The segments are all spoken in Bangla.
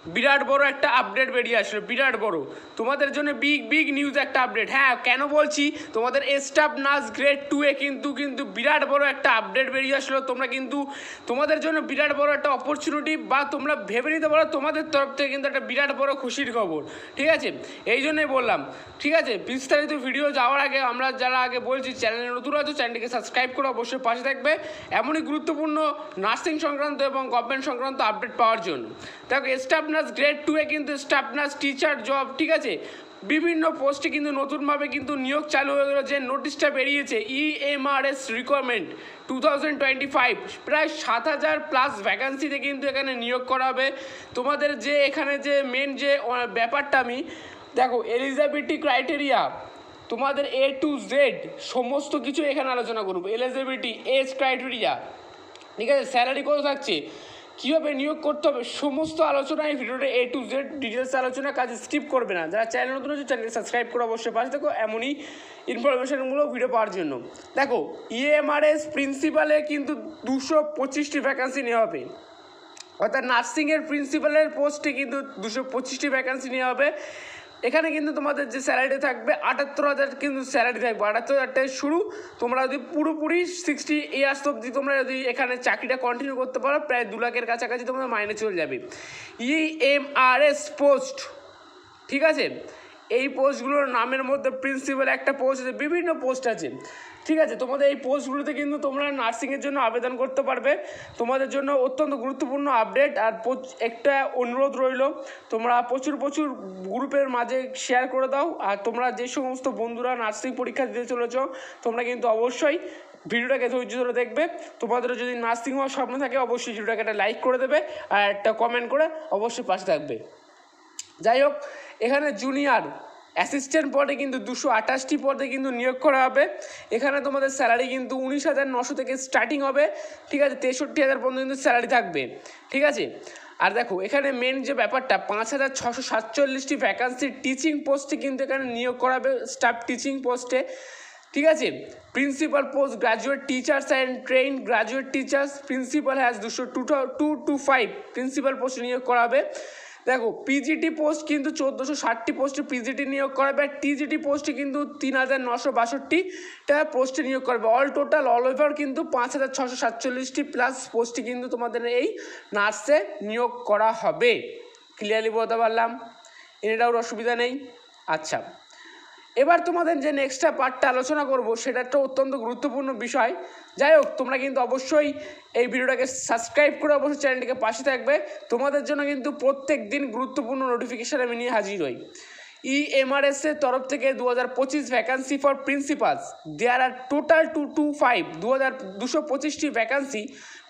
বিরাট বড় একটা আপডেট বেরিয়ে আসলো, বিরাট বড় তোমাদের জন্য বিগ নিউজ একটা আপডেট। হ্যাঁ, কেন বলছি, তোমাদের স্টাফ নার্স গ্রেড 2-এ কিন্তু বিরাট বড় একটা আপডেট বেরিয়ে আসলো। তোমরা কিন্তু তোমাদের জন্য বিরাট বড় একটা অপরচুনিটি, বা তোমরা ভেবে নিতে পারো তোমাদের তরফ থেকে কিন্তু একটা বিরাট বড় খুশির খবর। ঠিক আছে, এই জন্যই বললাম। ঠিক আছে, বিস্তারিত ভিডিও যাওয়ার আগে আমরা যারা আগে বলছি চ্যানেলে নতুন আছে চ্যানেলটিকে সাবস্ক্রাইব করে অবশ্যই পাশে থাকবে এমনই গুরুত্বপূর্ণ নার্সিং সংক্রান্ত এবং গভর্নমেন্ট সংক্রান্ত আপডেট পাওয়ার জন্য। দেখো, স্টাফ নার্স গ্রেড 2-এ কিন্তু স্টাফ নার্স টিচার জব, ঠিক আছে, বিভিন্ন পোস্টে কিন্তু নতুনভাবে কিন্তু নিয়োগ চালু হয়ে গেলো। যে নোটিশটা বেরিয়েছে EMRS রিকোয়ারমেন্ট 2025, প্রায় 7,000+ ভ্যাকান্সিতে কিন্তু এখানে নিয়োগ করা হবে। তোমাদের যে এখানে যে মেন যে ব্যাপারটা আমি দেখো, এলিজিবিলিটি ক্রাইটেরিয়া তোমাদের A to Z সমস্ত কিছু এখানে আলোচনা করবো। এলিজিবিলিটি, এজ ক্রাইটেরিয়া, ঠিক আছে, স্যালারি কত থাকছে, কীভাবে নিয়োগ করতে হবে, সমস্ত আলোচনা এই ভিডিওটা A to Z ডিটেলস আলোচনা, কাজে স্কিপ করবে না। যারা চ্যানেল নতুন আছে চ্যানেলকে সাবস্ক্রাইব করে অবশ্যই পাশে দেখো এমনই ইনফরমেশনগুলো ভিডিও পাওয়ার জন্য। দেখো, EMRS প্রিন্সিপালে কিন্তু 225টি ভ্যাকান্সি নেওয়া হবে, অর্থাৎ নার্সিংয়ের প্রিন্সিপালের পোস্টে কিন্তু 225টি ভ্যাকান্সি নেওয়া হবে। এখানে কিন্তু তোমাদের যে স্যালারি থাকবে 78,000 কিন্তু স্যালারি থাকবে, 78,000 টাকা শুরু। তোমরা যদি পুরোপুরি 60 ইয়ার্স অবধি তোমরা যদি এখানে চাকরিটা কন্টিনিউ করতে পারো, প্রায় 2 লাখের কাছাকাছি তোমাদের মাইনে চলে যাবে। EMRS পোস্ট, ঠিক আছে, এই পোস্টগুলোর নামের মধ্যে প্রিন্সিপাল একটা পোস্ট আছে, বিভিন্ন পোস্ট আছে। ঠিক আছে, তোমাদের এই পোস্টগুলোতে কিন্তু তোমরা নার্সিংয়ের জন্য আবেদন করতে পারবে। তোমাদের জন্য অত্যন্ত গুরুত্বপূর্ণ আপডেট। আর একটা অনুরোধ রইল, তোমরা প্রচুর গ্রুপের মাঝে শেয়ার করে দাও। আর তোমরা যে সমস্ত বন্ধুরা নার্সিং পরীক্ষা দিতে চলেছ, তোমরা কিন্তু অবশ্যই ভিডিওটাকে ধৈর্য ধরে দেখবে। তোমাদের যদি নার্সিং হওয়ার স্বপ্ন থাকে অবশ্যই ভিডিওটাকে একটা লাইক করে দেবে আর একটা কমেন্ট করে অবশ্যই পাশে থাকবে। যাই হোক, এখানে জুনিয়র অ্যাসিস্ট্যান্ট পদে কিন্তু 228টি পদে কিন্তু নিয়োগ করা হবে। এখানে তোমাদের স্যালারি কিন্তু 19,900 থেকে স্টার্টিং হবে। ঠিক আছে, 63,000 পর্যন্ত কিন্তু স্যালারি থাকবে। ঠিক আছে, আর দেখো এখানে মেন যে ব্যাপারটা, 5,647টি ভ্যাকান্সি টিচিং পোস্টে কিন্তু এখানে নিয়োগ করা হবে, স্টাফ টিচিং পোস্টে। ঠিক আছে, principal post graduate teachers and train graduate teachers principal has 225 principal পোস্টে নিয়োগ করা হবে। দেখো, পিজিটি পোস্ট কিন্তু 1,460টি পোস্টে পিজিটি নিয়োগ করাবে, আর টিজিটি পোস্টে কিন্তু 3,962টা পোস্টে নিয়োগ করবে। অল ওভার কিন্তু 5,647টি প্লাস পোস্টে কিন্তু তোমাদের এই নার্সে নিয়োগ করা হবে। ক্লিয়ারলি বলতে পারলাম? এটাও অসুবিধা নেই। আচ্ছা, এবার তোমাদের যে নেক্সট পার্টটা আলোচনা করব সেটা একটা অত্যন্ত গুরুত্বপূর্ণ বিষয়। যাই হোক, তোমরা কিন্তু অবশ্যই এই ভিডিওটাকে সাবস্ক্রাইব করে অবশ্যই চ্যানেলটিকে পাশে থাকবে। তোমাদের জন্য কিন্তু প্রত্যেক দিন গুরুত্বপূর্ণ নোটিফিকেশান আমি নিয়ে হাজির হই। EMRS এর তরফ থেকে 2025 vacancy for principals, there are total 225টি ভ্যাকান্সি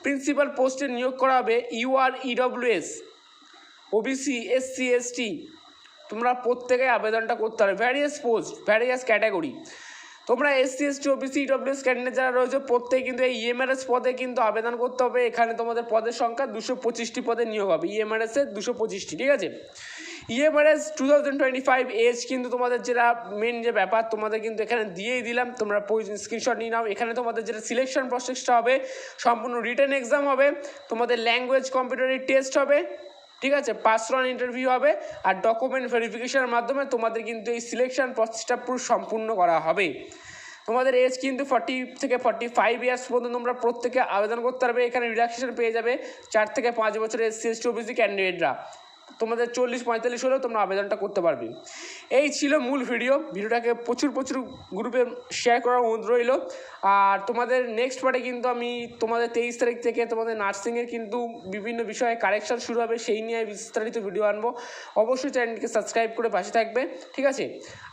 প্রিন্সিপাল পোস্টে নিয়োগ করা হবে। UR EWS OBC SC ST তোমরা প্রত্যেকে আবেদনটা করতে হবে। ভ্যারিয়াস পোস্ট, ভ্যারিয়াস ক্যাটাগরি, তোমরা SC ST OBC EWS candidate যারা রয়েছে প্রত্যেকে কিন্তু এই EMRS পদে কিন্তু আবেদন করতে হবে। এখানে তোমাদের পদের সংখ্যা 225টি পদে নিয়োগ হবে। EMRS এর 225টি, ঠিক আছে। EMRS 2025 এজ কিন্তু তোমাদের যেটা মেন যে ব্যাপার তোমাদের কিন্তু এখানে দিয়েই দিলাম, তোমরা স্ক্রিনশট নিয়ে নাও। এখানে তোমাদের যেটা সিলেকশন প্রসেসটা হবে সম্পূর্ণ রিটেন এক্সাম হবে, তোমাদের ল্যাঙ্গুয়েজ কম্পিউটারি টেস্ট হবে, ঠিক আছে, পার্সোনাল ইন্টারভিউ হবে, আর ডকুমেন্ট ভেরিফিকেশনের মাধ্যমে তোমাদের কিন্তু এই সিলেকশন প্রসেসটা পুরো সম্পূর্ণ করা হবে। তোমাদের এজ কিন্তু 40 থেকে 45 ইয়ার্স পর্যন্ত তোমরা প্রত্যেকে আবেদন করতে পারবে। এখানে রিল্যাক্সেশন পেয়ে যাবে 4 থেকে 5 বছরের SC ST OBC ক্যান্ডিডেটরা। তোমাদের 40-45 হলেও তোমরা আবেদনটা করতে পারবে। এই ছিল মূল ভিডিওটাকে প্রচুর গ্রুপে শেয়ার করার অনুরোধ রইল। আর তোমাদের নেক্সট পার্টে কিন্তু আমি তোমাদের 23 তারিখ থেকে তোমাদের নার্সিংয়ের কিন্তু বিভিন্ন বিষয়ে কারেকশান শুরু হবে, সেই নিয়ে বিস্তারিত ভিডিও আনবো। অবশ্যই চ্যানেলটিকে সাবস্ক্রাইব করে পাশে থাকবে, ঠিক আছে।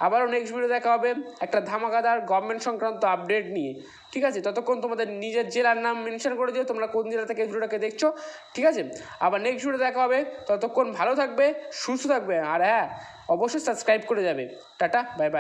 আবারও নেক্সট ভিডিও দেখা হবে একটা ধামাকাদার গভর্নমেন্ট সংক্রান্ত আপডেট নিয়ে, ঠিক আছে। ততক্ষণ তোমাদের নিজের জেলার নাম মেনশন করে দিও, তোমরা কোন জেলা থেকে ভিডিওটাকে দেখছো, ঠিক আছে। আবার নেক্সট ভিডিও দেখা হবে, ততক্ষণ ভালো থাকবে, সুস্থ থাকবে, আর হ্যাঁ অবশ্যই সাবস্ক্রাইব করে যাবে। Tata, bye bye.